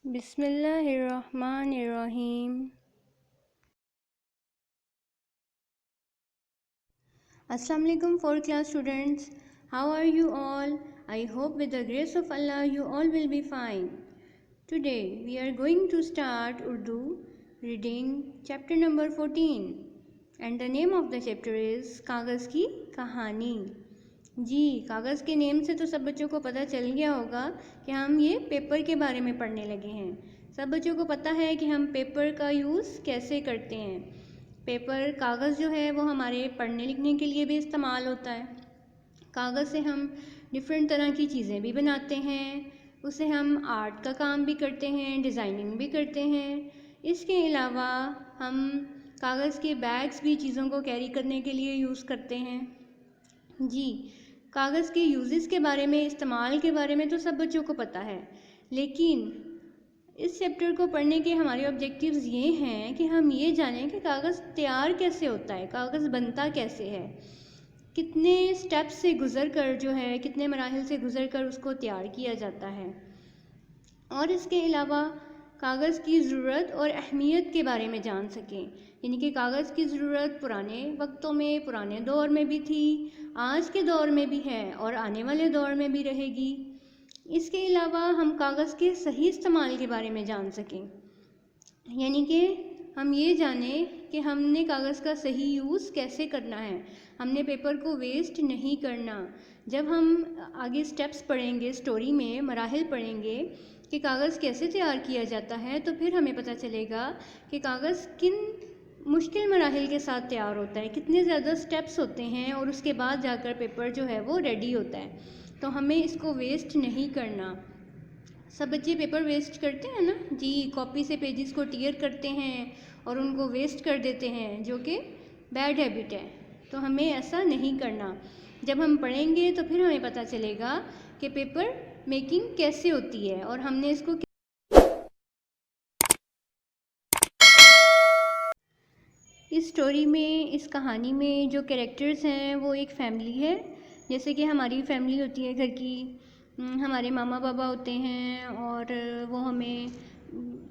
بسم اللہ الرحمن الرحیم۔ السلام علیکم fourth class students. How are you all? I hope with the grace of Allah you all will be fine. Today we are going to start Urdu reading chapter number 14 and the name of the chapter is کاغذ کی کہانی۔ جی کاغذ کے نیم سے تو سب بچوں کو پتہ چل گیا ہوگا کہ ہم یہ پیپر کے بارے میں پڑھنے لگے ہیں۔ سب بچوں کو پتہ ہے کہ ہم پیپر کا یوز کیسے کرتے ہیں۔ پیپر کاغذ جو ہے وہ ہمارے پڑھنے لکھنے کے لیے بھی استعمال ہوتا ہے۔ کاغذ سے ہم ڈفرینٹ طرح کی چیزیں بھی بناتے ہیں، اس سے ہم آرٹ کا کام بھی کرتے ہیں، ڈیزائننگ بھی کرتے ہیں۔ اس کے علاوہ ہم کاغذ کے بیگز بھی چیزوں کو کیری کرنے کے لیے یوز کرتے ہیں۔ جی کاغذ کے یوزز کے بارے میں، استعمال کے بارے میں تو سب بچوں کو پتہ ہے، لیکن اس چیپٹر کو پڑھنے کے ہمارے آبجیکٹیوز یہ ہیں کہ ہم یہ جانیں کہ کاغذ تیار کیسے ہوتا ہے، کاغذ بنتا کیسے ہے، کتنے سٹیپس سے گزر کر جو ہے، کتنے مراحل سے گزر کر اس کو تیار کیا جاتا ہے، اور اس کے علاوہ کاغذ کی ضرورت اور اہمیت کے بارے میں جان سکیں، یعنی کہ کاغذ کی ضرورت پرانے وقتوں میں، پرانے دور میں بھی تھی، آج کے دور میں بھی ہے اور آنے والے دور میں بھی رہے گی۔ اس کے علاوہ ہم کاغذ کے صحیح استعمال کے بارے میں جان سکیں، یعنی کہ ہم یہ جانیں کہ ہم نے کاغذ کا صحیح یوز کیسے کرنا ہے، ہم نے پیپر کو ویسٹ نہیں کرنا۔ جب ہم آگے سٹیپس پڑھیں گے، سٹوری میں مراحل پڑھیں گے کہ کاغذ کیسے تیار کیا جاتا ہے، تو پھر ہمیں پتہ چلے گا کہ کاغذ کن مشکل مراحل کے ساتھ تیار ہوتا ہے، کتنے زیادہ سٹیپس ہوتے ہیں، اور اس کے بعد جا کر پیپر جو ہے وہ ریڈی ہوتا ہے۔ تو ہمیں اس کو ویسٹ نہیں کرنا۔ سب بچے پیپر ویسٹ کرتے ہیں نا؟ جی کاپی سے پیجز کو ٹیئر کرتے ہیں اور ان کو ویسٹ کر دیتے ہیں، جو کہ بیڈ ہیبٹ ہے۔ تو ہمیں ایسا نہیں کرنا۔ جب ہم پڑھیں گے تو پھر ہمیں پتہ چلے گا کہ پیپر میکنگ کیسے ہوتی ہے اور ہم نے اس کو اس سٹوری میں، اس کہانی میں جو کریکٹرز ہیں وہ ایک فیملی ہے، جیسے کہ ہماری فیملی ہوتی ہے گھر کی، ہمارے ماما بابا ہوتے ہیں اور وہ ہمیں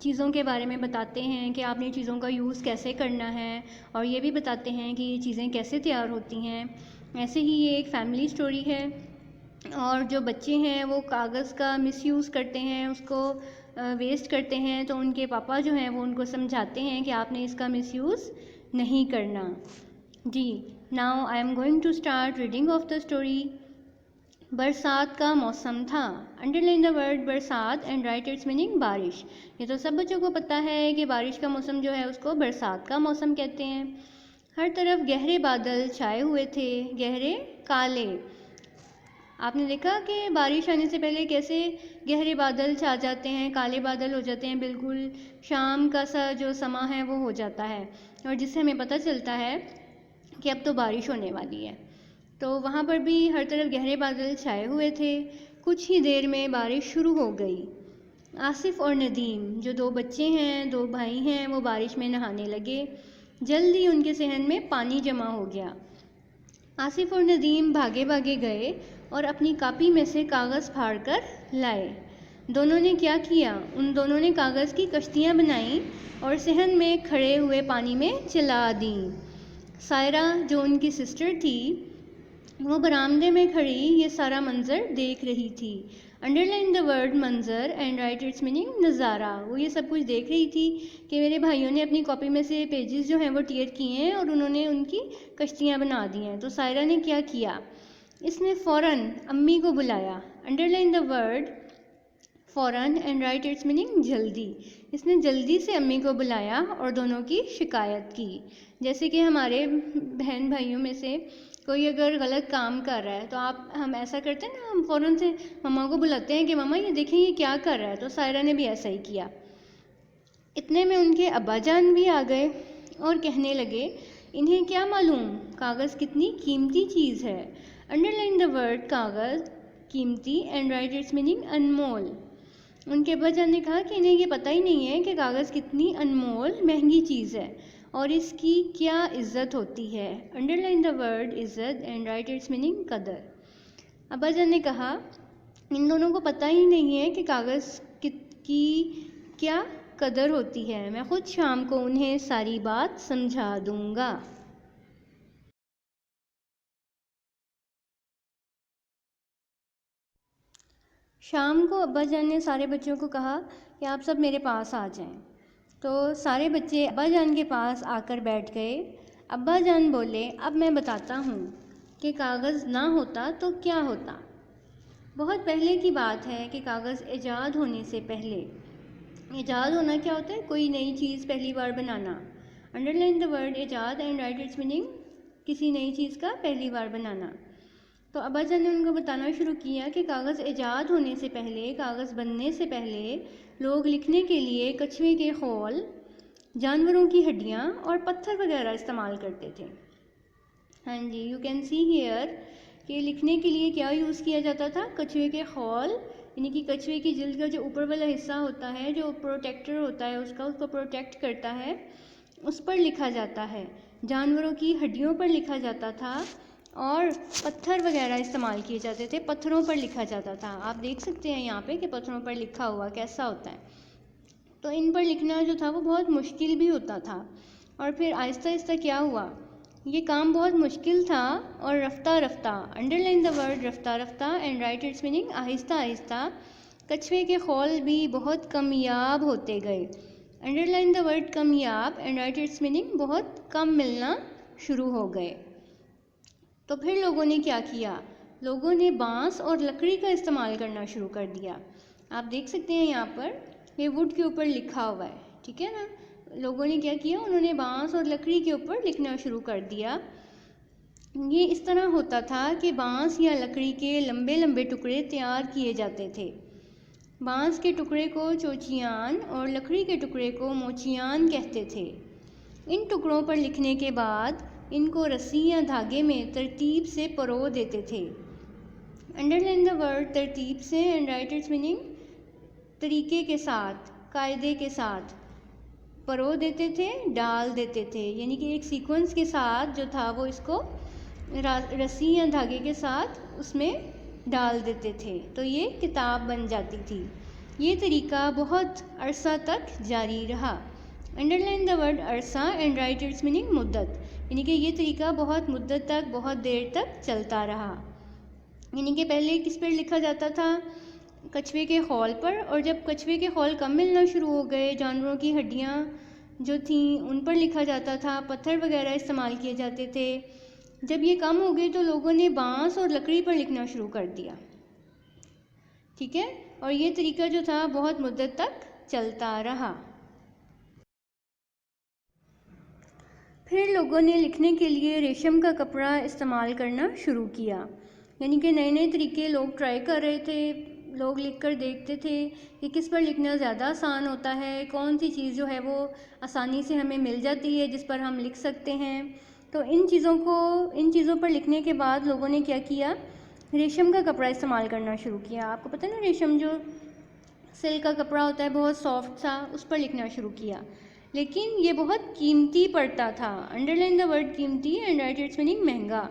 چیزوں کے بارے میں بتاتے ہیں کہ آپ نے چیزوں کا یوز کیسے کرنا ہے، اور یہ بھی بتاتے ہیں کہ یہ چیزیں کیسے تیار ہوتی ہیں۔ ایسے ہی یہ ایک فیملی سٹوری ہے، اور جو بچے ہیں وہ کاغذ کا مس یوز کرتے ہیں، اس کو ویسٹ کرتے ہیں، تو ان کے پاپا جو ہیں وہ ان کو سمجھاتے ہیں کہ آپ نے اس کا مس یوز نہیں کرنا۔ جی now I am going to start reading of the story. برسات کا موسم تھا۔ انڈر لائن دا ورڈ برسات اینڈ رائٹ اٹس میننگ بارش۔ یہ تو سب بچوں کو پتہ ہے کہ بارش کا موسم جو ہے اس کو برسات کا موسم کہتے ہیں۔ ہر طرف گہرے بادل چھائے ہوئے تھے، گہرے کالے۔ آپ نے دیکھا کہ بارش آنے سے پہلے کیسے گہرے بادل چھا جاتے ہیں، کالے بادل ہو جاتے ہیں، بالکل شام کا سا جو سما ہے وہ ہو جاتا ہے، اور جس سے ہمیں پتہ چلتا ہے کہ اب تو بارش ہونے والی ہے۔ تو وہاں پر بھی ہر طرف گہرے بادل چھائے ہوئے تھے۔ کچھ ہی دیر میں بارش شروع ہو گئی۔ آصف اور ندیم جو دو بچے ہیں، دو بھائی ہیں، وہ بارش میں نہانے لگے۔ جلد ہی ان کے صحن میں پانی جمع ہو گیا۔ آصف اور ندیم بھاگے بھاگے گئے اور اپنی کاپی میں سے کاغذ پھاڑ کر لائے۔ دونوں نے کیا کیا؟ ان دونوں نے کاغذ کی کشتیاں بنائیں اور صحن میں کھڑے ہوئے پانی میں چلا دیں۔ سائرہ جو ان کی سسٹر تھی، وہ برآمدے میں کھڑی یہ سارا منظر دیکھ رہی تھی۔ انڈر لائن دا ورڈ منظر اینڈ رائٹ اٹس میننگ نظارہ۔ وہ یہ سب کچھ دیکھ رہی تھی کہ میرے بھائیوں نے اپنی کاپی میں سے پیجز جو ہیں وہ ٹیئر کیے ہیں اور انہوں نے ان کی کشتیاں بنا دی ہیں۔ تو سائرہ نے کیا کیا؟ اس نے فوراً امی کو بلایا۔ انڈر لائن دا ورڈ فوراً اینڈ رائٹ اٹس میننگ جلدی۔ اس نے جلدی سے امی کو بلایا اور دونوں کی شکایت کی۔ جیسے کہ ہمارے بہن بھائیوں میں سے کوئی اگر غلط کام کر رہا ہے تو ہم ایسا کرتے ہیں نا، ہم فوراً سے مما کو بلاتے ہیں کہ مما یہ دیکھیں یہ کیا کر رہا ہے۔ تو سائرہ نے بھی ایسا ہی کیا۔ اتنے میں ان کے ابا جان بھی آ گئے اور کہنے لگے انہیں کیا معلوم کاغذ کتنی قیمتی چیز ہے۔ انڈر لائن دا ورڈ کاغذ قیمتی اینڈ رائٹ اٹس میننگ انمول۔ ان کے ابا جان نے کہا کہ انہیں یہ پتہ ہی نہیں ہے کہ کاغذ کتنی انمول مہنگی چیز ہے اور اس کی کیا عزت ہوتی ہے۔ انڈر لائن دا ورڈ عزت اینڈ رائٹ اٹس میننگ قدر۔ ابا جان نے کہا ان دونوں کو پتہ ہی نہیں ہے کہ کاغذ کی کیا قدر ہوتی ہے، میں خود شام کو انہیں ساری بات سمجھا دوں گا۔ شام کو ابا جان نے سارے بچوں کو کہا کہ آپ سب میرے پاس آ جائیں۔ تو سارے بچے ابا جان کے پاس آ کر بیٹھ گئے۔ ابا جان بولے، اب میں بتاتا ہوں کہ کاغذ نہ ہوتا تو کیا ہوتا۔ بہت پہلے کی بات ہے کہ کاغذ ایجاد ہونے سے پہلے، ایجاد ہونا کیا ہوتا ہے؟ کوئی نئی چیز پہلی بار بنانا۔ انڈر لائن دا ورڈ ایجاد اینڈ رائٹ اٹس میننگ، کسی نئی چیز کا پہلی بار بنانا۔ تو ابا جان نے ان کو بتانا شروع کیا کہ کاغذ ایجاد ہونے سے پہلے، کاغذ بننے سے پہلے لوگ لکھنے کے لیے کچھوے کے خول، جانوروں کی ہڈیاں اور پتھر وغیرہ استعمال کرتے تھے۔ ہاں جی، یو کین سی ہیئر کہ لکھنے کے لیے کیا یوز کیا جاتا تھا؟ کچھوے کے خول، یعنی کہ کچھوے کی جلد کا جو اوپر والا حصہ ہوتا ہے، جو پروٹیکٹر ہوتا ہے اس کو پروٹیکٹ کرتا ہے، اس پر لکھا جاتا ہے۔ جانوروں کی ہڈیوں پر لکھا جاتا تھا اور پتھر وغیرہ استعمال کیے جاتے تھے، پتھروں پر لکھا جاتا تھا۔ آپ دیکھ سکتے ہیں یہاں پہ کہ پتھروں پر لکھا ہوا کیسا ہوتا ہے۔ تو ان پر لکھنا جو تھا وہ بہت مشکل بھی ہوتا تھا، اور پھر آہستہ آہستہ کیا ہوا، یہ کام بہت مشکل تھا، اور رفتہ رفتہ، انڈر لائن دا ورڈ رفتہ رفتہ اینڈ رائٹ اٹس میننگ، آہستہ آہستہ کچھوے کے خول بھی بہت کمیاب ہوتے گئے۔ انڈر لائن دا ورڈ کمیاب اینڈ رائٹ اٹس میننگ، بہت کم ملنا شروع ہو گئے۔ تو پھر لوگوں نے کیا کیا؟ لوگوں نے بانس اور لکڑی کا استعمال کرنا شروع کر دیا۔ آپ دیکھ سکتے ہیں یہاں پر یہ ووڈ کے اوپر لکھا ہوا ہے، ٹھیک ہے نا؟ لوگوں نے کیا کیا؟ انہوں نے بانس اور لکڑی کے اوپر لکھنا شروع کر دیا۔ یہ اس طرح ہوتا تھا کہ بانس یا لکڑی کے لمبے لمبے ٹکڑے تیار کیے جاتے تھے۔ بانس کے ٹکڑے کو چوچیان اور لکڑی کے ٹکڑے کو موچیان کہتے تھے۔ ان ٹکڑوں پر لکھنے کے بعد ان کو رسی یا دھاگے میں ترتیب سے پرو دیتے تھے۔ انڈر لائن دا ورڈ ترتیب سے اینڈ رائٹ اٹس میننگ، طریقے کے ساتھ، قاعدے کے ساتھ پرو دیتے تھے، ڈال دیتے تھے، یعنی کہ ایک سیکوینس کے ساتھ جو تھا وہ اس کو رسی یا دھاگے کے ساتھ اس میں ڈال دیتے تھے، تو یہ کتاب بن جاتی تھی۔ یہ طریقہ بہت عرصہ تک جاری رہا۔ انڈر لائن دا ورڈ عرصہ اینڈ رائٹ اٹس میننگ، مدت، یعنی کہ یہ طریقہ بہت مدت تک، بہت دیر تک چلتا رہا۔ یعنی کہ پہلے کس پر لکھا جاتا تھا؟ کچھوے کے خول پر، اور جب کچھوے کے خول کم ملنا شروع ہو گئے، جانوروں کی ہڈیاں جو تھیں ان پر لکھا جاتا تھا، پتھر وغیرہ استعمال کیے جاتے تھے۔ جب یہ کم ہو گئے تو لوگوں نے بانس اور لکڑی پر لکھنا شروع کر دیا، ٹھیک ہے؟ اور یہ طریقہ جو تھا بہت مدت تک چلتا رہا۔ پھر لوگوں نے لکھنے کے لیے ریشم کا کپڑا استعمال کرنا شروع کیا، یعنی کہ نئے نئے طریقے لوگ ٹرائی کر رہے تھے۔ لوگ لکھ کر دیکھتے تھے کہ کس پر لکھنا زیادہ آسان ہوتا ہے، کون سی چیز جو ہے وہ آسانی سے ہمیں مل جاتی ہے جس پر ہم لکھ سکتے ہیں۔ تو ان چیزوں پر لکھنے کے بعد لوگوں نے کیا کیا؟ ریشم کا کپڑا استعمال کرنا شروع کیا۔ آپ کو پتہ ہے نا، ریشم جو سلک کا کپڑا ہوتا ہے بہت سافٹ سا، اس پر لکھنا شروع کیا، لیکن یہ بہت قیمتی پڑتا تھا۔ انڈر لائن دا ورڈ قیمتی اینڈ رائٹ اٹس میننگ، مہنگا۔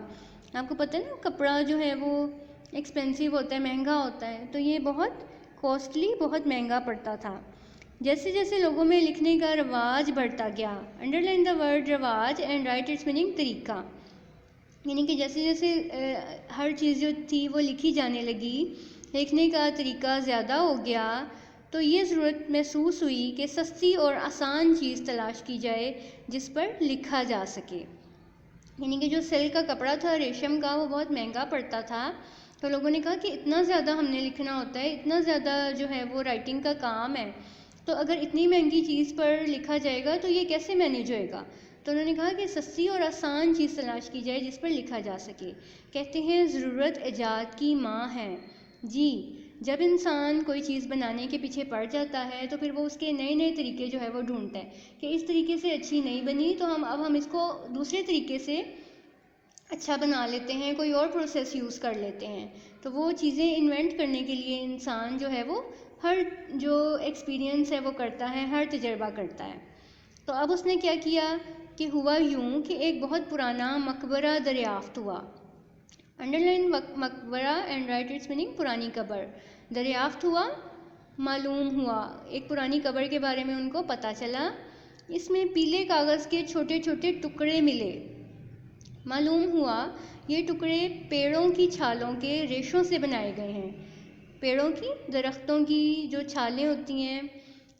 آپ کو پتہ ہے نا، کپڑا جو ہے وہ ایکسپینسیو ہوتا ہے، مہنگا ہوتا ہے، تو یہ بہت کاسٹلی، بہت مہنگا پڑتا تھا۔ جیسے جیسے لوگوں میں لکھنے کا رواج بڑھتا گیا، انڈر لائن دا ورڈ رواج اینڈ رائٹ اٹس میننگ، طریقہ، یعنی کہ جیسے جیسے ہر چیز جو تھی وہ لکھی جانے لگی، لکھنے کا طریقہ زیادہ ہو گیا، تو یہ ضرورت محسوس ہوئی کہ سستی اور آسان چیز تلاش کی جائے جس پر لکھا جا سکے۔ یعنی کہ جو سلک کا کپڑا تھا، ریشم کا، وہ بہت مہنگا پڑتا تھا، تو لوگوں نے کہا کہ اتنا زیادہ ہم نے لکھنا ہوتا ہے، اتنا زیادہ جو ہے وہ رائٹنگ کا کام ہے، تو اگر اتنی مہنگی چیز پر لکھا جائے گا تو یہ کیسے مینیج ہوئے گا؟ تو انہوں نے کہا کہ سستی اور آسان چیز تلاش کی جائے جس پر لکھا جا سکے۔ کہتے ہیں ضرورت ایجاد کی ماں ہے۔ جی، جب انسان کوئی چیز بنانے کے پیچھے پڑ جاتا ہے تو پھر وہ اس کے نئے نئے طریقے جو ہے وہ ڈھونڈتا ہے کہ اس طریقے سے اچھی نہیں بنی تو اب ہم اس کو دوسرے طریقے سے اچھا بنا لیتے ہیں، کوئی اور پروسیس یوز کر لیتے ہیں۔ تو وہ چیزیں انوینٹ کرنے کے لیے انسان جو ہے وہ ہر جو ایکسپیرینس ہے وہ کرتا ہے، ہر تجربہ کرتا ہے۔ تو اب اس نے کیا کیا کہ ہوا یوں کہ ایک بہت پرانا مقبرہ دریافت ہوا۔ انڈر لائن مقبرہ اینڈ رائٹ اٹس میننگ، پرانی قبر دریافت ہوا، معلوم ہوا، ایک پرانی قبر کے بارے میں ان کو پتہ چلا، اس میں پیلے کاغذ کے چھوٹے چھوٹے ٹکڑے ملے۔ معلوم ہوا یہ ٹکڑے پیڑوں کی چھالوں کے ریشوں سے بنائے گئے ہیں۔ پیڑوں کی، درختوں کی جو چھالیں ہوتی ہیں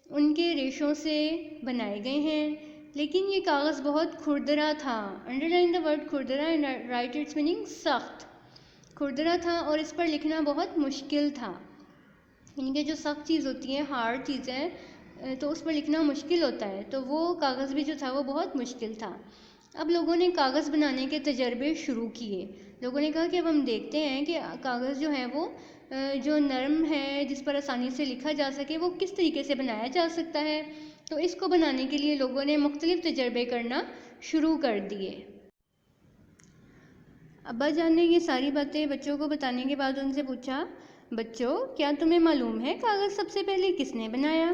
ان کے ریشوں سے بنائے گئے ہیں، لیکن یہ کاغذ بہت کھردرا تھا۔ انڈرلائن دا ورڈ کھردرا اینڈ رائٹ اٹس میننگ سخت۔ کھردرا تھا اور اس پر لکھنا بہت مشکل تھا، یعنی کہ جو سخت چیز ہوتی ہے، ہارڈ چیز ہے، تو اس پر لکھنا مشکل ہوتا ہے، تو وہ کاغذ بھی جو تھا وہ بہت مشکل تھا۔ اب لوگوں نے کاغذ بنانے کے تجربے شروع کیے۔ لوگوں نے کہا کہ اب ہم دیکھتے ہیں کہ کاغذ جو ہے وہ جو نرم ہے، جس پر آسانی سے لکھا جا سکے، وہ کس طریقے سے بنایا جا سکتا ہے۔ تو اس کو بنانے کے لیے لوگوں نے مختلف تجربے کرنا شروع کر دیے۔ ابا جان نے یہ ساری باتیں بچوں کو بتانے کے بعد ان سے پوچھا، بچوں کیا تمہیں معلوم ہے کاغذ سب سے پہلے کس نے بنایا؟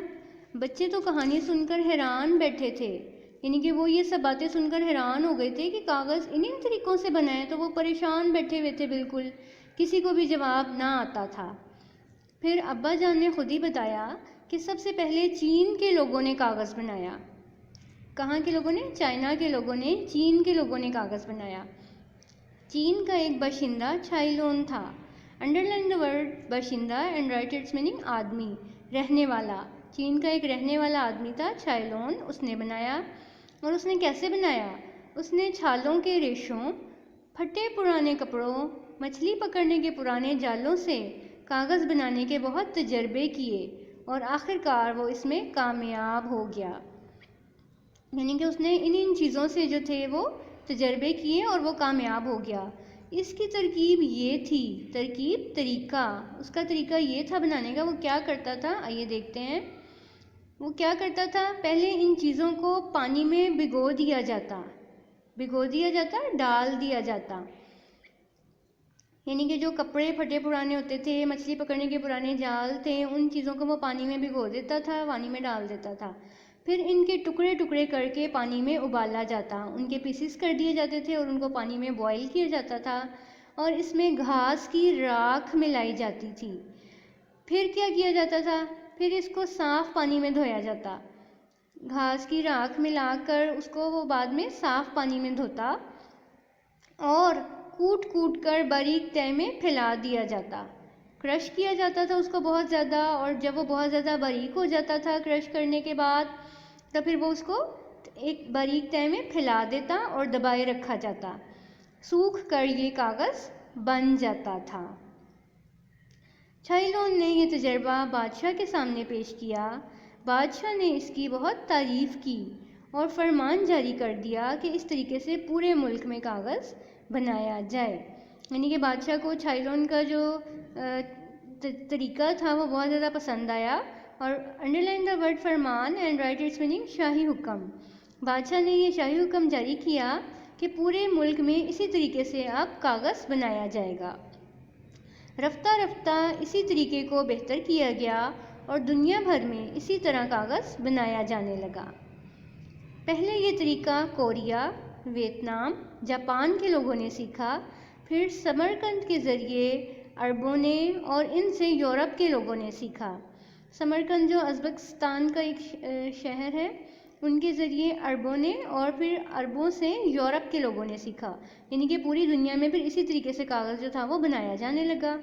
بچے تو کہانی سن کر حیران بیٹھے تھے، یعنی کہ وہ یہ سب باتیں سن کر حیران ہو گئے تھے کہ کاغذ انہی طریقوں سے بنا ہے، تو وہ پریشان بیٹھے ہوئے تھے، بالکل کسی کو بھی جواب نہ آتا تھا۔ پھر ابا جان نے خود ہی بتایا کہ سب سے پہلے چین کے لوگوں نے کاغذ بنایا۔ کہاں کے لوگوں نے؟ چائنا کے لوگوں نے، چین کے لوگوں نے کاغذ بنایا۔ چین کا ایک باشندہ چھائلون تھا۔ انڈرلائن دا ورڈ باشندہ اینڈ رائٹ اٹس میننگ آدمی، رہنے والا۔ چین کا ایک رہنے والا آدمی تھا چھائلون، اس نے بنایا۔ اور اس نے کیسے بنایا؟ اس نے چھالوں کے ریشوں، پھٹے پرانے کپڑوں، مچھلی پکڑنے کے پرانے جالوں سے کاغذ بنانے کے بہت تجربے کیے اور آخر کار وہ اس میں کامیاب ہو گیا۔ یعنی کہ اس نے ان چیزوں سے جو تھے وہ تجربے کیے اور وہ کامیاب ہو گیا۔ اس کی ترکیب یہ تھی، طریقہ، اس کا طریقہ یہ تھا بنانے کا۔ وہ کیا کرتا تھا، آئیے دیکھتے ہیں۔ وہ کیا کرتا تھا، پہلے ان چیزوں کو پانی میں بھگو دیا جاتا، ڈال دیا جاتا، یعنی کہ جو کپڑے پھٹے پرانے ہوتے تھے، مچھلی پکڑنے کے پرانے جال تھے، ان چیزوں کو وہ پانی میں بھگو دیتا تھا، پانی میں ڈال دیتا تھا۔ پھر ان کے ٹکڑے ٹکڑے کر کے پانی میں ابالا جاتا، ان کے پیسز کر دیے جاتے تھے اور ان کو پانی میں بوائل کیا جاتا تھا، اور اس میں گھاس کی راکھ ملائی جاتی تھی۔ پھر کیا کیا جاتا تھا؟ پھر اس کو صاف پانی میں دھویا جاتا، گھاس کی راکھ ملا کر اس کو وہ بعد میں صاف پانی میں دھوتا اور کوٹ کوٹ کر باریک تہہ میں پھیلا دیا جاتا، کرش کیا جاتا تھا اس کو بہت زیادہ، اور جب وہ بہت زیادہ باریک ہو جاتا تھا کرش کرنے کے بعد، تو پھر وہ اس کو ایک باریک تہہ میں پھیلا دیتا اور دبائے رکھا جاتا، سوکھ کر یہ کاغذ بن جاتا تھا۔ چھائلون نے یہ تجربہ بادشاہ کے سامنے پیش کیا۔ بادشاہ نے اس کی بہت تعریف کی اور فرمان جاری کر دیا کہ اس طریقے سے پورے ملک میں کاغذ بنایا جائے۔ یعنی کہ بادشاہ کو چھائلون کا جو طریقہ تھا وہ بہت زیادہ پسند آیا، اور انڈرلائن دا ورڈ فرمان اینڈ رائٹ اٹس میننگ شاہی حکم۔ بادشاہ نے یہ شاہی حکم جاری کیا کہ پورے ملک میں اسی طریقے سے اب کاغذ بنایا جائے گا۔ رفتہ رفتہ اسی طریقے کو بہتر کیا گیا اور دنیا بھر میں اسی طرح کاغذ بنایا جانے لگا۔ پہلے یہ طریقہ کوریا، ویتنام، جاپان کے لوگوں نے سیکھا، پھر سمرقند کے ذریعے عربوں نے اور ان سے یورپ کے لوگوں نے سیکھا۔ سمرقند جو ازبکستان کا ایک شہر ہے، ان کے ذریعے عربوں نے اور پھر عربوں سے یورپ کے لوگوں نے سیکھا، یعنی کہ پوری دنیا میں پھر اسی طریقے سے کاغذ جو تھا وہ بنایا جانے لگا۔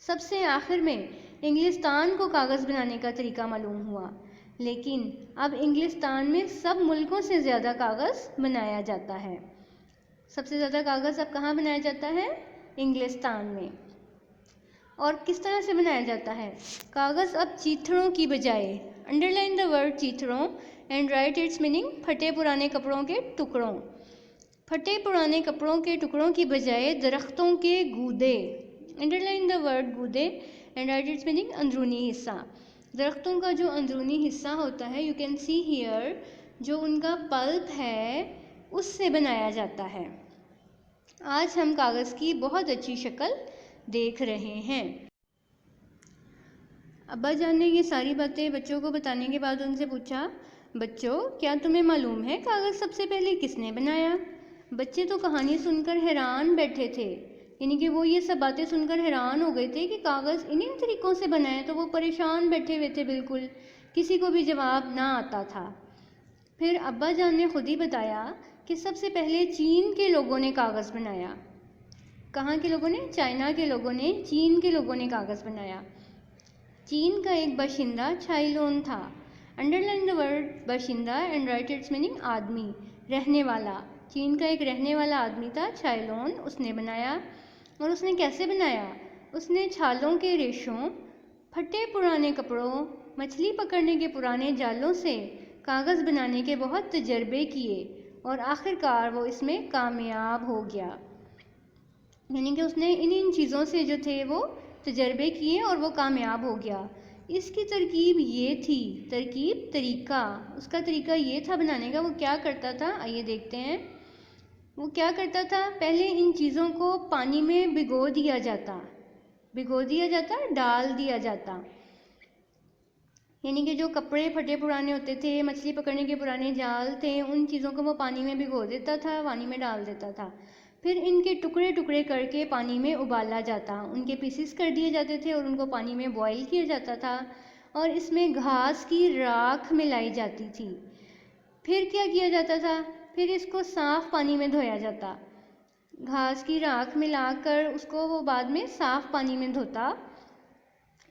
سب سے آخر میں انگلستان کو کاغذ بنانے کا طریقہ معلوم ہوا، لیکن اب انگلستان میں سب ملکوں سے زیادہ کاغذ بنایا جاتا ہے۔ سب سے زیادہ کاغذ اب کہاں بنایا جاتا ہے؟ انگلستان میں۔ اور کس طرح سے بنایا جاتا ہے؟ کاغذ اب چیتھڑوں کی بجائے، انڈرلائن دا ورڈ چیتھڑوں اینڈ رائٹ اٹس میننگ پھٹے پرانے کپڑوں کے ٹکڑوں، پھٹے پرانے کپڑوں کے ٹکڑوں کی بجائے درختوں کے گودے، انڈرلائن دا ورڈ گودے اینڈ رائٹ اٹس میننگ اندرونی حصہ۔ درختوں کا جو اندرونی حصہ ہوتا ہے، یو کین سی ہیئر، جو ان کا پلپ ہے اس سے بنایا جاتا ہے۔ آج ہم کاغذ کی بہت اچھی شکل دیکھ رہے ہیں۔ ابا جان نے یہ ساری باتیں بچوں کو بتانے کے بعد ان سے پوچھا، بچوں کیا تمہیں معلوم ہے کاغذ سب سے پہلے کس نے بنایا؟ بچے تو کہانی سن کر حیران بیٹھے تھے، یعنی کہ وہ یہ سب باتیں سن کر حیران ہو گئے تھے کہ کاغذ انہی طریقوں سے بنا ہے، تو وہ پریشان بیٹھے ہوئے تھے، بالکل کسی کو بھی جواب نہ آتا تھا۔ پھر ابا جان نے خود ہی بتایا کہ سب سے پہلے چین کے لوگوں نے کاغذ بنایا۔ کہاں کے لوگوں نے؟ چائنا کے لوگوں نے، چین کے لوگوں نے کاغذ بنایا۔ چین کا ایک باشندہ چھائلون تھا۔ انڈرلائن دا ورڈ باشندہ اینڈ رائٹ اٹس میننگ آدمی، رہنے والا۔ چین کا ایک رہنے والا آدمی تھا چھائلون، اس نے بنایا۔ اور اس نے کیسے بنایا؟ اس نے چھالوں کے ریشوں، پھٹے پرانے کپڑوں، مچھلی پکڑنے کے پرانے جالوں سے کاغذ بنانے کے بہت تجربے کیے اور آخر کار وہ اس میں کامیاب ہو گیا۔ یعنی کہ اس نے ان چیزوں سے جو تھے وہ تجربے کیے اور وہ کامیاب ہو گیا۔ اس کی ترکیب یہ تھی، طریقہ، اس کا طریقہ یہ تھا بنانے کا۔ وہ کیا کرتا تھا؟ آئیے دیکھتے ہیں۔ وہ کیا کرتا تھا؟ پہلے ان چیزوں کو پانی میں بھگو دیا جاتا، ڈال دیا جاتا۔ یعنی کہ جو کپڑے پھٹے پرانے ہوتے تھے، مچھلی پکڑنے کے پرانے جال تھے، ان چیزوں کو وہ پانی میں بھگو دیتا تھا، پانی میں ڈال دیتا تھا۔ پھر ان کے ٹکڑے ٹکڑے کر کے پانی میں ابالا جاتا، ان کے پیسز کر دیے جاتے تھے اور ان کو پانی میں بوائل کیا جاتا تھا، اور اس میں گھاس کی راکھ ملائی جاتی تھی۔ پھر کیا کیا جاتا تھا؟ پھر اس کو صاف پانی میں دھویا جاتا۔ گھاس کی راکھ ملا کر اس کو وہ بعد میں صاف پانی میں دھوتا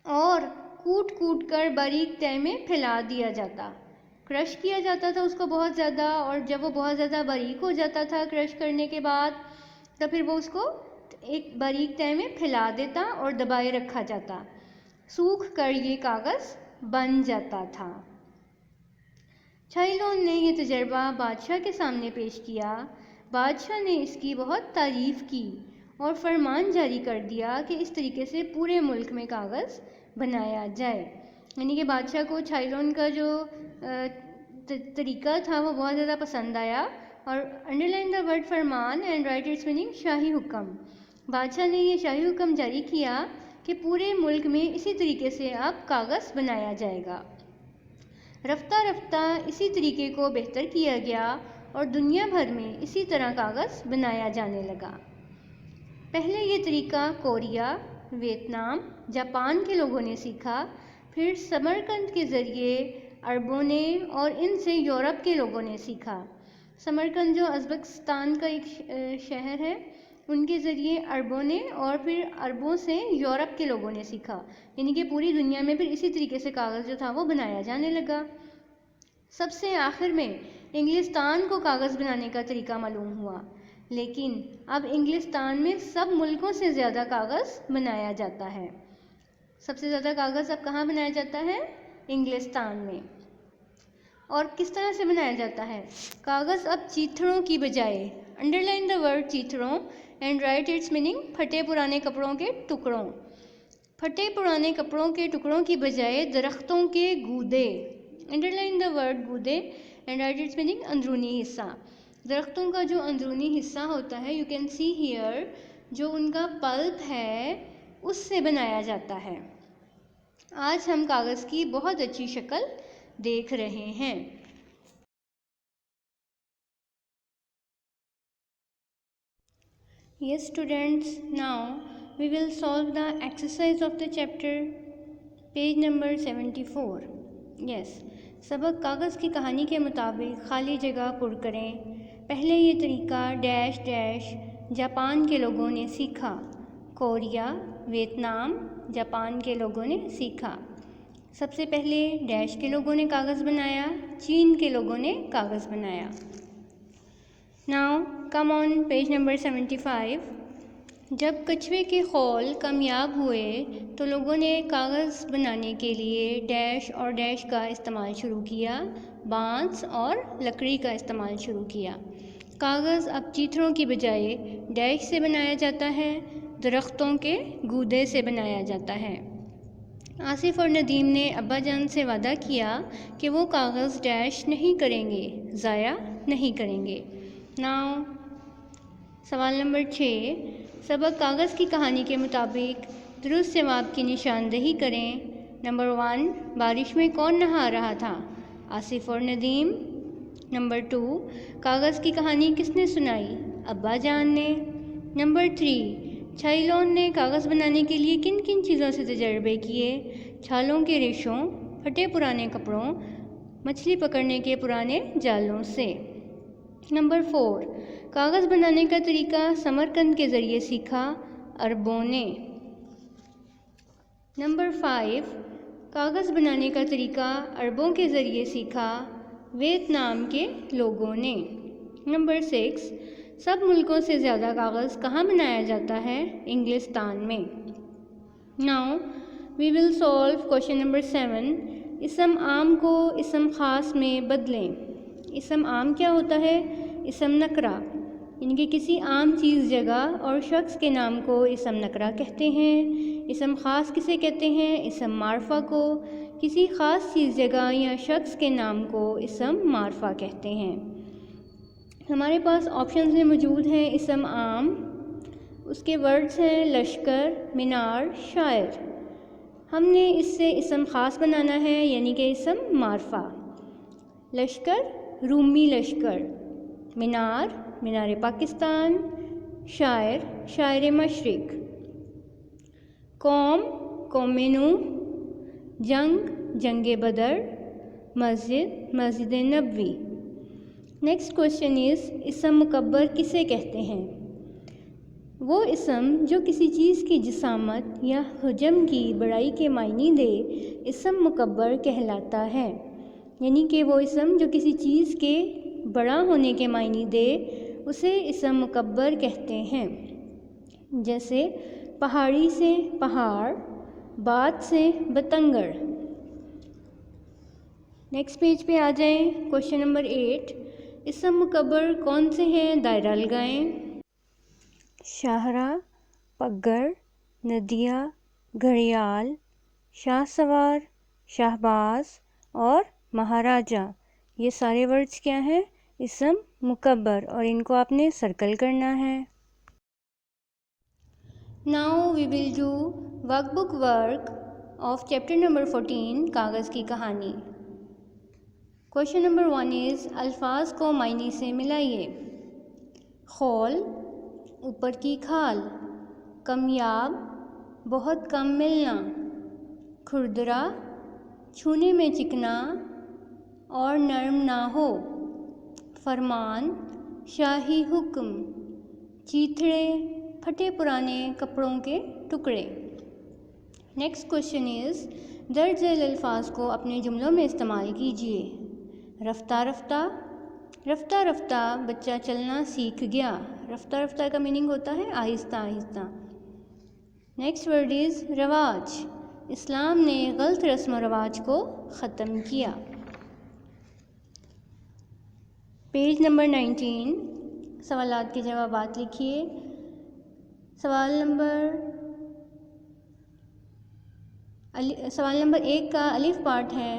اور کوٹ کوٹ کر باریک تہہ میں پھیلا دیا جاتا۔ کرش کیا جاتا تھا اس کو بہت زیادہ، اور جب وہ بہت زیادہ باریک ہو جاتا تھا کرش کرنے کے بعد، تو پھر وہ اس کو ایک باریک تہہ میں پھیلا دیتا اور دبائے رکھا جاتا۔ سوکھ کر یہ کاغذ بن جاتا تھا۔ چھائلون نے یہ تجربہ بادشاہ کے سامنے پیش کیا۔ بادشاہ نے اس کی بہت تعریف کی اور فرمان جاری کر دیا کہ اس طریقے سے پورے ملک میں کاغذ بنایا جائے۔ یعنی کہ بادشاہ کو چھائلون کا جو طریقہ تھا وہ بہت زیادہ پسند آیا۔ اور انڈرلائن دا ورڈ فرمان اینڈ رائٹ اٹس میننگ شاہی حکم۔ بادشاہ نے یہ شاہی حکم جاری کیا کہ پورے ملک میں اسی طریقے سے اب کاغذ بنایا جائے گا۔ رفتہ رفتہ اسی طریقے کو بہتر کیا گیا اور دنیا بھر میں اسی طرح کاغذ بنایا جانے لگا۔ پہلے یہ طریقہ کوریا، ویتنام، جاپان کے لوگوں نے سیکھا، پھر سمرقند کے ذریعے عربوں نے اور ان سے یورپ کے لوگوں نے سیکھا۔ سمرقند جو ازبکستان کا ایک شہر ہے، ان کے ذریعے عربوں نے اور پھر عربوں سے یورپ کے لوگوں نے سیکھا۔ یعنی کہ پوری دنیا میں پھر اسی طریقے سے کاغذ جو تھا وہ بنایا جانے لگا۔ سب سے آخر میں انگلستان کو کاغذ بنانے کا طریقہ معلوم ہوا، لیکن اب انگلستان میں سب ملکوں سے زیادہ کاغذ بنایا جاتا ہے۔ سب سے زیادہ کاغذ اب کہاں بنایا جاتا ہے؟ انگلستان میں۔ اور کس طرح سے بنایا جاتا ہے؟ کاغذ اب چیتھڑوں کی بجائے، انڈرلائن دا ورڈ چیتھڑوں اینڈ رائٹ اٹس میننگ پھٹے پرانے کپڑوں کے ٹکڑوں۔ پھٹے پرانے کپڑوں کے ٹکڑوں کی بجائے درختوں کے گودے، انڈرلائن دا ورڈ گودے اینڈ رائٹ اٹس میننگ اندرونی حصہ۔ درختوں کا جو اندرونی حصہ ہوتا ہے، یو کین سی ہیئر، جو ان کا پلپ ہے، اس سے بنایا جاتا ہے۔ آج ہم کاغذ کی بہت اچھی شکل دیکھ رہے ہیں۔ Yes students, now we will solve the exercise of the chapter, page number 74. Yes, سبق کاغذ کی کہانی کے مطابق خالی جگہ پر کریں۔ پہلے یہ طریقہ ڈیش ڈیش جاپان کے لوگوں نے سیکھا، کوریا، ویتنام، جاپان کے لوگوں نے سیکھا۔ سب سے پہلے ڈیش کے لوگوں نے کاغذ بنایا، چین کے لوگوں نے کاغذ بنایا۔ Now come on page number 75. جب کچھوے کے خول کامیاب ہوئے تو لوگوں نے کاغذ بنانے کے لیے ڈیش اور ڈیش کا استعمال شروع کیا، بانس اور لکڑی کا استعمال شروع کیا۔ کاغذ اب چیتھڑوں کی بجائے ڈیش سے بنایا جاتا ہے، درختوں کے گودے سے بنایا جاتا ہے۔ آصف اور ندیم نے ابا جان سے وعدہ کیا کہ وہ کاغذ ڈیش نہیں کریں گے، ضائع نہیں کریں گے۔ ناؤ سوال نمبر 6، سبق کاغذ کی کہانی کے مطابق درست جواب کی نشاندہی کریں۔ نمبر 1، بارش میں کون نہا رہا تھا؟ آصف اور ندیم۔ نمبر 2، کاغذ کی کہانی کس نے سنائی؟ ابا جان نے۔ نمبر 3، چھائلون نے کاغذ بنانے کے لیے کن کن چیزوں سے تجربے کیے؟ چھالوں کے ریشوں، پھٹے پرانے کپڑوں، مچھلی پکڑنے کے پرانے جالوں سے۔ نمبر 4، کاغذ بنانے کا طریقہ سمرقند کے ذریعے سیکھا عربوں نے۔ نمبر 5، کاغذ بنانے کا طریقہ عربوں کے ذریعے سیکھا ویتنام کے لوگوں نے۔ نمبر 6، سب ملکوں سے زیادہ کاغذ کہاں بنایا جاتا ہے؟ انگلستان میں۔ Now we will solve question number 7، اسم عام کو اسم خاص میں بدلیں۔ اسم عام کیا ہوتا ہے؟ اسم نکرہ، یعنی کہ کسی عام چیز، جگہ اور شخص کے نام کو اسم نکرہ کہتے ہیں۔ اسم خاص کسے کہتے ہیں؟ اسم معرفہ کو۔ کسی خاص چیز، جگہ یا شخص کے نام کو اسم معرفہ کہتے ہیں۔ ہمارے پاس آپشنز میں موجود ہیں اسم عام، اس کے ورڈز ہیں لشکر، مینار، شاعر۔ ہم نے اس سے اسم خاص بنانا ہے، یعنی کہ اسم معرفہ۔ لشکر، رومی لشکر۔ مینار، مینار پاکستان۔ شاعر، شاعر مشرق۔ قوم، قوم نوح۔ جنگ، جنگ بدر۔ مسجد، Masjid Nabawi. Next question is, اسم مکبر کسے کہتے ہیں؟ وہ اسم جو کسی چیز کی جسامت یا حجم کی بڑائی کے معنی دے، اسم مکبر کہلاتا ہے۔ یعنی کہ وہ اسم جو کسی چیز کے بڑا ہونے کے معنی دے، اسے اسم مکبر کہتے ہیں۔ جیسے پہاڑی سے پہاڑ، بات سے بتنگڑ۔ نیکسٹ پیج پہ آ جائیں، کوشچن نمبر 8، اسم مکبر کون سے ہیں؟ دائرہ لگائیں۔ شاہراہ، پگڑ، ندیہ، گھڑیال، شاہ سوار، شہباز اور مہاراجہ، یہ سارے ورڈز کیا ہیں؟ اسم مکبر، اور ان کو آپ نے سرکل کرنا ہے۔ Now we will do workbook work of chapter number 14، کاغذ کی کہانی۔ کوشچن نمبر 1 از، الفاظ کو معنی سے ملائیے۔ خول، اوپر کی کھال۔ کمیاب، بہت کم ملنا۔ کھردرا، چھونے میں چکنا اور نرم نہ ہو۔ فرمان، شاہی حکم۔ چیتھڑے، پھٹے پرانے کپڑوں کے ٹکڑے۔ نیکسٹ کوشچن از، درج ذیل الفاظ کو اپنے جملوں میں استعمال کیجیے۔ رفتہ رفتہ، رفتہ رفتہ بچہ چلنا سیکھ گیا۔ رفتہ رفتہ کا میننگ ہوتا ہے آہستہ آہستہ۔ نیکسٹ ورڈ از رواج، اسلام نے غلط رسم و رواج کو ختم کیا۔ پیج نمبر 19، سوالات کے جوابات لکھیے۔ سوال نمبر 1 کا الف پارٹ ہے،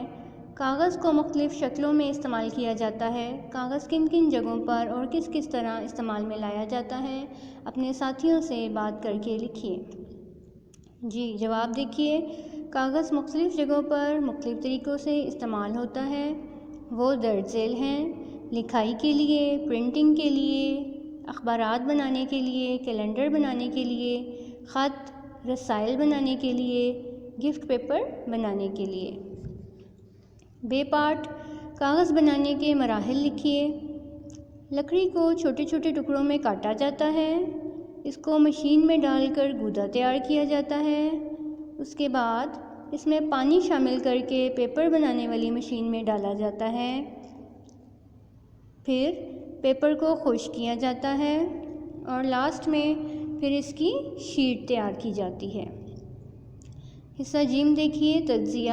کاغذ کو مختلف شکلوں میں استعمال کیا جاتا ہے۔ کاغذ کن کن جگہوں پر اور کس کس طرح استعمال میں لایا جاتا ہے؟ اپنے ساتھیوں سے بات کر کے لکھیے۔ جی جواب دیکھیے، کاغذ مختلف جگہوں پر مختلف طریقوں سے استعمال ہوتا ہے۔ وہ درج ذیل ہیں، لکھائی کے لیے، پرنٹنگ کے لیے، اخبارات بنانے کے لیے، کیلنڈر بنانے کے لیے، خط، رسائل بنانے کے لیے، گفٹ پیپر بنانے کے لیے۔ بے پارٹ، کاغذ بنانے کے مراحل لکھیے۔ لکڑی کو چھوٹے چھوٹے ٹکڑوں میں کاٹا جاتا ہے، اس کو مشین میں ڈال کر گودا تیار کیا جاتا ہے، اس کے بعد اس میں پانی شامل کر کے پیپر بنانے والی مشین میں ڈالا جاتا ہے، پھر پیپر کو خشک کیا جاتا ہے اور لاسٹ میں پھر اس کی شیٹ تیار کی جاتی ہے۔ حصہ جیم دیکھیے، تجزیہ۔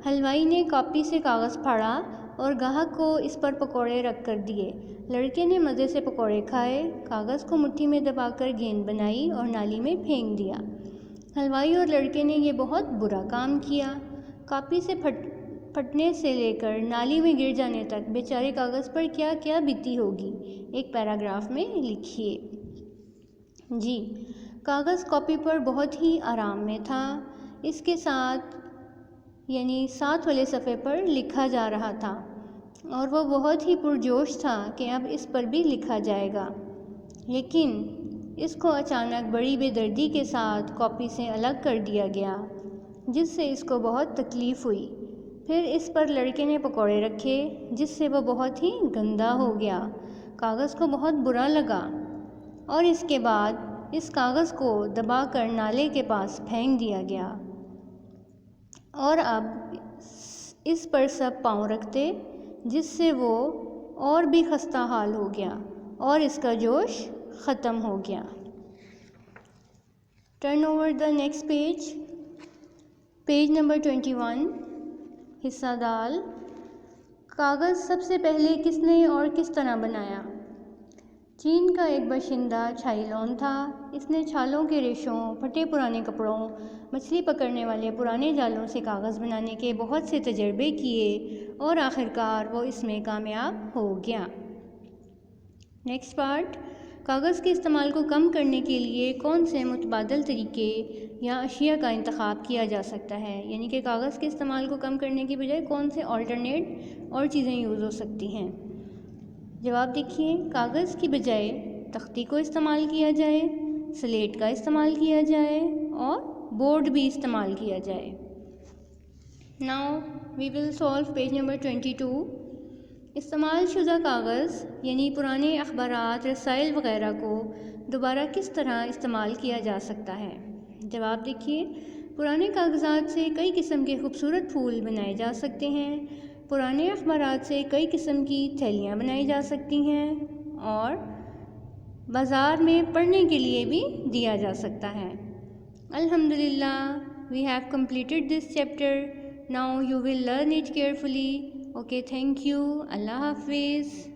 حلوائی نے کاپی سے کاغذ پھاڑا اور گاہک کو اس پر پکوڑے رکھ کر دیے۔ لڑکے نے مزے سے پکوڑے کھائے، کاغذ کو مٹھی میں دبا کر گیند بنائی اور نالی میں پھینک دیا۔ حلوائی اور لڑکے نے یہ بہت برا کام کیا۔ کاپی سے پھٹنے سے لے کر نالی میں گر جانے تک بیچارے کاغذ پر کیا کیا بیتی ہوگی، ایک پیراگراف میں لکھیے۔ جی، کاغذ کاپی پر بہت ہی آرام میں تھا، اس کے ساتھ یعنی ساتھ والے صفحے پر لکھا جا رہا تھا اور وہ بہت ہی پرجوش تھا کہ اب اس پر بھی لکھا جائے گا، لیکن اس کو اچانک بڑی بے دردی کے ساتھ کاپی سے الگ کر دیا گیا، جس سے اس کو بہت تکلیف ہوئی۔ پھر اس پر لڑکے نے پکوڑے رکھے، جس سے وہ بہت ہی گندا ہو گیا۔ کاغذ کو بہت برا لگا اور اس کے بعد اس کاغذ کو دبا کر نالے کے پاس پھینک دیا گیا، اور اب اس پر سب پاؤں رکھتے، جس سے وہ اور بھی خستہ حال ہو گیا اور اس کا جوش ختم ہو گیا۔ Turn over the next page, page number 21، حصہ دال۔ کاغذ سب سے پہلے کس نے اور کس طرح بنایا؟ چین کا ایک باشندہ چھائی لون تھا۔ اس نے چھالوں کے ریشوں، پھٹے پرانے کپڑوں، مچھلی پکڑنے والے پرانے جالوں سے کاغذ بنانے کے بہت سے تجربے کیے اور آخرکار وہ اس میں کامیاب ہو گیا۔ نیکسٹ پارٹ، کاغذ کے استعمال کو کم کرنے کے لیے کون سے متبادل طریقے یا اشیاء کا انتخاب کیا جا سکتا ہے؟ یعنی کہ کاغذ کے استعمال کو کم کرنے کی بجائے کون سے آلٹرنیٹ اور چیزیں یوز ہو سکتی ہیں؟ جواب دیکھیے، کاغذ کی بجائے تختی کو استعمال کیا جائے، سلیٹ کا استعمال کیا جائے اور بورڈ بھی استعمال کیا جائے۔ Now we will solve page number 22۔ استعمال شدہ کاغذ یعنی پرانے اخبارات، رسائل وغیرہ کو دوبارہ کس طرح استعمال کیا جا سکتا ہے؟ جواب دیکھیے، پرانے کاغذات سے کئی قسم کے خوبصورت پھول بنائے جا سکتے ہیں، پرانے اخبارات سے کئی قسم کی تھیلیاں بنائی جا سکتی ہیں اور بازار میں پڑھنے کے لیے بھی دیا جا سکتا ہے۔ الحمدللہ، we have completed this chapter. Now you will learn it carefully. Okay, thank you. Allah Hafiz.